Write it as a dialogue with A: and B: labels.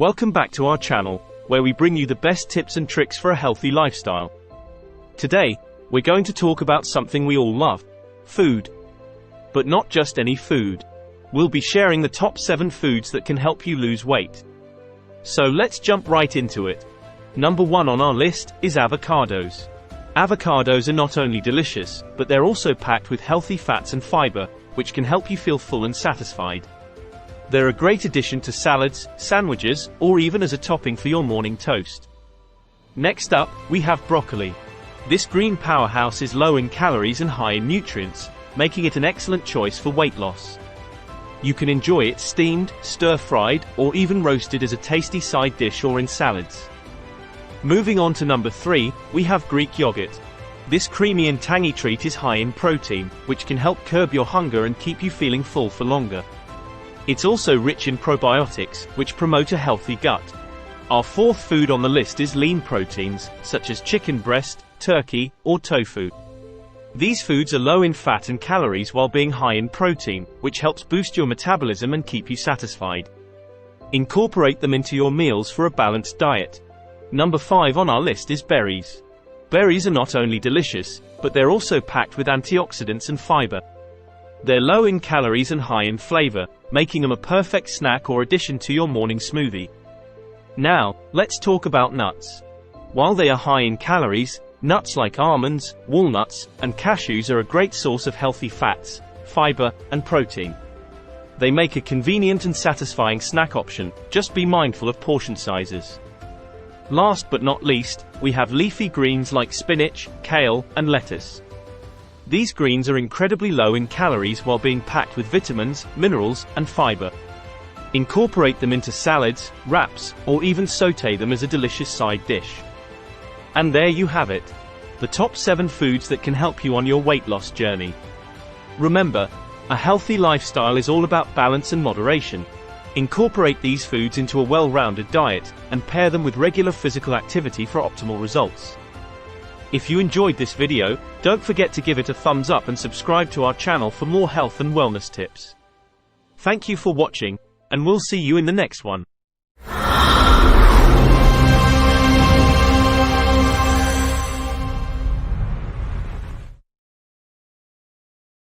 A: Welcome back to our channel, where we bring you the best tips and tricks for a healthy lifestyle. Today, we're going to talk about something we all love: food. But not just any food. We'll be sharing the top 7 foods that can help you lose weight. So let's jump right into it. Number 1 on our list is avocados. Avocados are not only delicious, but they're also packed with healthy fats and fiber, which can help you feel full and satisfied. They're a great addition to salads, sandwiches, or even as a topping for your morning toast. Next up, we have broccoli. This green powerhouse is low in calories and high in nutrients, making it an excellent choice for weight loss. You can enjoy it steamed, stir-fried, or even roasted as a tasty side dish or in salads. Moving on to number 3, we have Greek yogurt. This creamy and tangy treat is high in protein, which can help curb your hunger and keep you feeling full for longer. It's also rich in probiotics, which promote a healthy gut. Our 4th food on the list is lean proteins, such as chicken breast, turkey, or tofu. These foods are low in fat and calories while being high in protein, which helps boost your metabolism and keep you satisfied. Incorporate them into your meals for a balanced diet. Number 5 on our list is berries. Berries are not only delicious, but they're also packed with antioxidants and fiber. They're low in calories and high in flavor, making them a perfect snack or addition to your morning smoothie. Now, let's talk about nuts. While they are high in calories, nuts like almonds, walnuts, and cashews are a great source of healthy fats, fiber, and protein. They make a convenient and satisfying snack option. Just be mindful of portion sizes. Last but not least, we have leafy greens like spinach, kale, and lettuce. These greens are incredibly low in calories while being packed with vitamins, minerals, and fiber. Incorporate them into salads, wraps, or even sauté them as a delicious side dish. And there you have it. The top 7 foods that can help you on your weight loss journey. Remember, a healthy lifestyle is all about balance and moderation. Incorporate these foods into a well-rounded diet, and pair them with regular physical activity for optimal results. If you enjoyed this video, don't forget to give it a thumbs up and subscribe to our channel for more health and wellness tips. Thank you for watching, and we'll see you in the next one.